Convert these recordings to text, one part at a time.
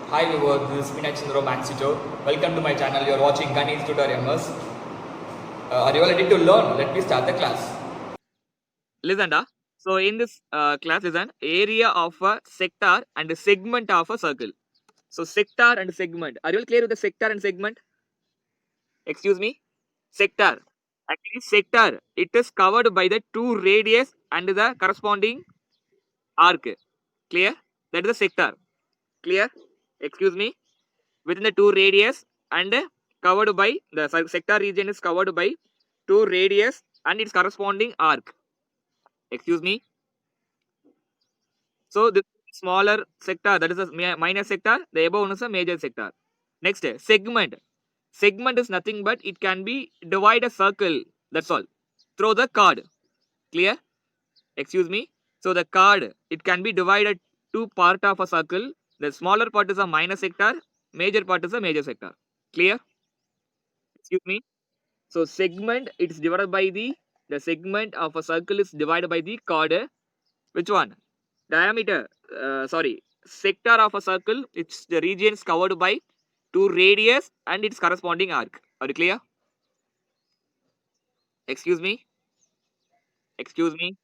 Hi viewers, this is Minachandra Maxito. Welcome to my channel. You are watching Ganesh Tutorials. Are you all ready to learn? Let me start the class. Listen, so in this class, listen, area of a sector and a segment of a circle. So sector and segment. Are you all clear with the sector and segment? Excuse me? Sector. Actually, sector. It is covered by the two radius and the corresponding arc. Clear? That is the sector. Clear? Excuse me? Within the two radius and covered by the sector region is covered by two radius and its corresponding arc. Excuse me. So this smaller sector, that is a minor sector, the above one is a major sector. Next, segment. Segment is nothing but it can be divide a circle, that's all, through the chord. Clear? Excuse me. So the chord, it can be divided two part of a circle. The smaller part is a minor sector, major part is a major sector. Clear? Excuse me. So segment, it's divided by the segment of a circle is divided by the chord. Which one? Diameter. Sorry, sector of a circle. It's the regions covered by two radius and its corresponding arc. Are you clear? Excuse me. Excuse me.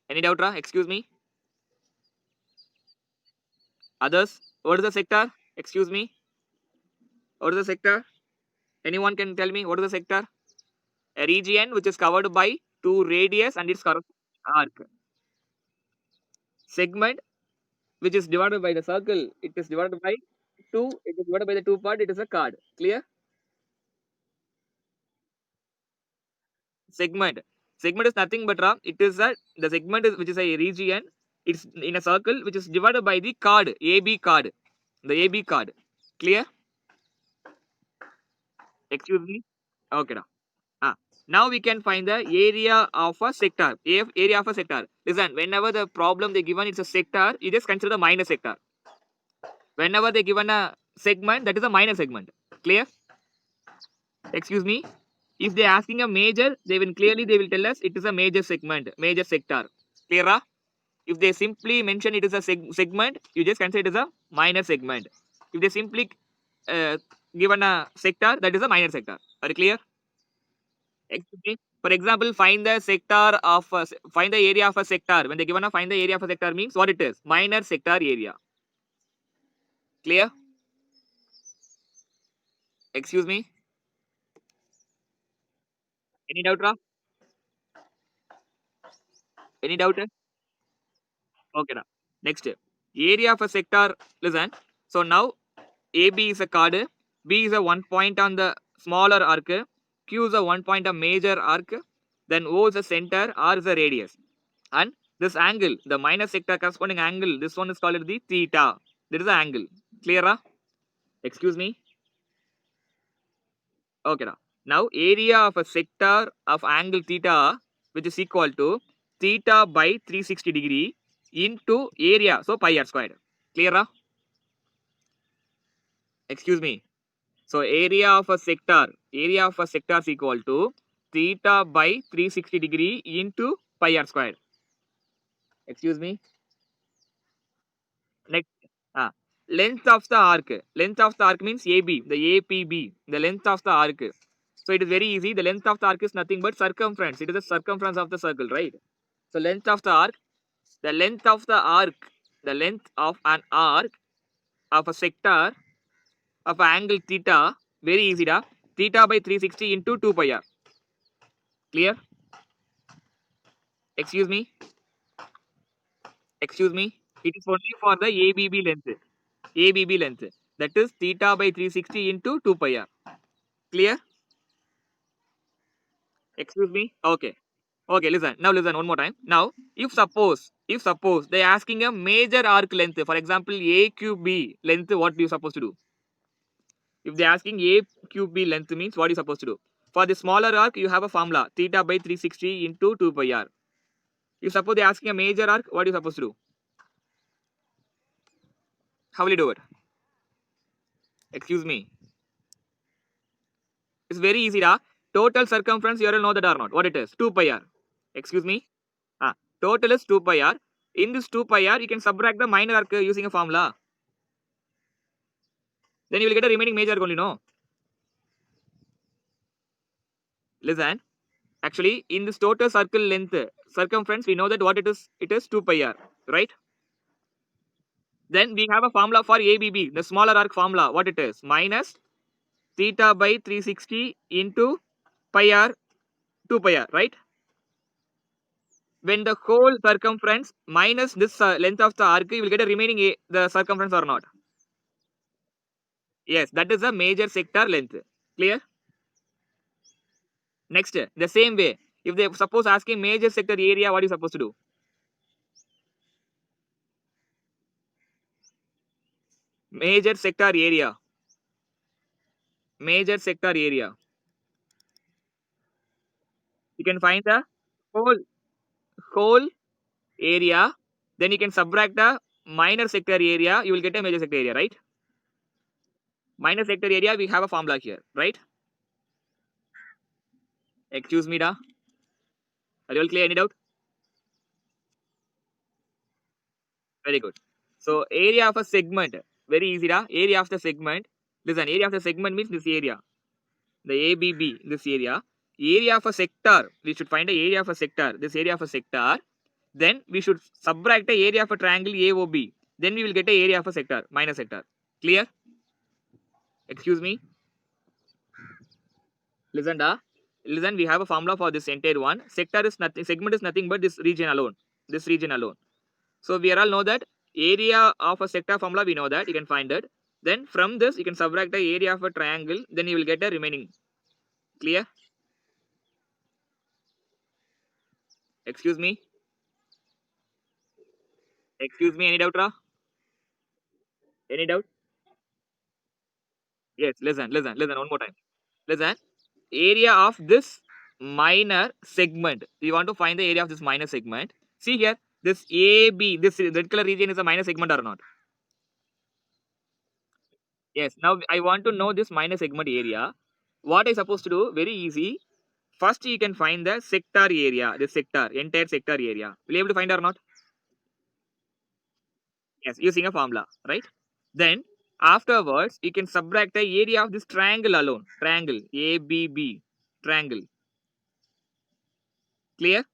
Any doubt? Excuse me. Others. What is the sector? Excuse me. What is the sector? Anyone can tell me what is the sector? A region which is covered by two radius and its corresponding arc. Segment which is divided by the circle. It is divided by two. It is divided by the two part. It is a chord. Clear? Segment. Segment is nothing but it is the segment is which is a region. It's in a circle which is divided by the chord. AB chord. The AB chord. Clear? Excuse me. Okay. Ah. Now we can find the area of a sector. Area of a sector. Listen. Whenever the problem they given it's a sector, you just consider the minor sector. Whenever they given a segment, that is a minor segment. Clear? Excuse me. If they are asking a major, they will tell us it is a major segment, major sector. Clear? If they simply mention it is a segment, you just consider it as a minor segment. If they simply given a sector, that is a minor sector. Are you clear? Excuse me. For example, find the sector of find the area of a sector. When they given a find the area of a sector means what it is? Minor sector area. Clear? Excuse me. Any doubt? Any doubt? Okay. Next, area of a sector. Listen. So now AB is a chord, B is a 1 point on the smaller arc, Q is a 1 point of major arc, then O is the center, R is the radius. And this angle, the minor sector corresponding angle, this one is called the theta. That is the angle. Clear? Excuse me. Okay. Now area of a sector of angle theta, which is equal to theta by 360 degree into area, so pi r squared. Clear? Excuse me. So area of a sector is equal to theta by 360 degree into pi r squared. Excuse me. Next, ah, length of the arc. Length of the arc means AB, the APB, the length of the arc. So it is very easy. The length of the arc is nothing but circumference. It is the circumference of the circle, right? So length of the arc, the length of the arc, the length of an arc of a sector of angle theta, very easy, da. Theta by 360 into 2 pi r. Clear? Excuse me. Excuse me. It is only for the ABB length. ABB length. That is theta by 360 into 2 pi r. Clear? Excuse me. Okay. Okay, listen. Now listen one more time. Now, if suppose they are asking a major arc length, for example, AQB length, what do you supposed to do? If they are asking AQB length means what are you supposed to do? For the smaller arc, you have a formula theta by 360 into 2 pi r. If suppose they are asking a major arc, what are you supposed to do? How will you do it? Excuse me. It's very easy, da. Total circumference, you all know that or not? What it is? 2 pi r. Excuse me. Total is 2 pi r. In this 2 pi r, you can subtract the minor arc using a formula. Then you will get a remaining major arc only, no? Listen, actually in this total circle length, circumference, we know that what it is 2 pi r, right? Then we have a formula for ABB, the smaller arc formula, what it is? Minus theta by 360 into pi r 2 pi r, right? When the whole circumference minus this length of the arc, you will get a remaining the circumference or not? Yes, that is the major sector length. Clear? Next, the same way, if they suppose asking major sector area, what are you supposed to do? Major sector area. Major sector area. You can find the whole area. Then you can subtract the minor sector area. You will get a major sector area, right? Minor sector area, we have a formula here, right? Excuse me, da. Are you all clear? Any doubt? Very good. So area of a segment, very easy, da. Area of the segment. Listen, area of the segment means this area. The ABB, this area. Area of a sector, we should find the area of a sector. This area of a sector. Then we should subtract the area of a triangle AOB. Then we will get the area of a sector, minor sector. Clear? Excuse me. Listen, da. Listen, we have a formula for this entire one. Sector is nothing, segment is nothing but this region alone. This region alone. So we all know that area of a sector formula, we know that. You can find it. Then from this, you can subtract the area of a triangle. Then you will get the remaining. Clear? Excuse me. Excuse me. Any doubt, Ra? Any doubt? Yes. Listen. One more time. Listen. Area of this minor segment. We want to find the area of this minor segment. See here. This AB, this red color region is a minor segment or not? Yes. Now I want to know this minor segment area. What I supposed to do? Very easy. First, you can find the sector area. This sector, entire sector area. Will you able to find or not? Yes, using a formula, right? Then afterwards, you can subtract the area of this triangle alone. Triangle ABB. Triangle. Clear?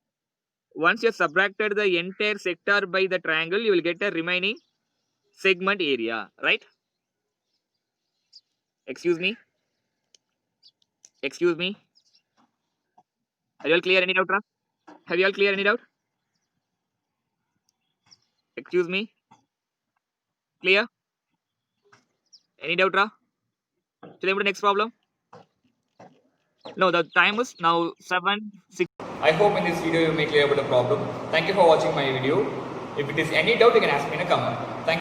Once you have subtracted the entire sector by the triangle, you will get the remaining segment area, right? Excuse me. Excuse me. Are you all clear? Any doubt? Ra? Have you all clear? Any doubt? Excuse me. Clear? Any doubt, Ra? Should I move to the next problem? No, the time is now 7:06. I hope in this video you make clear about the problem. Thank you for watching my video. If it is any doubt, you can ask me in a comment.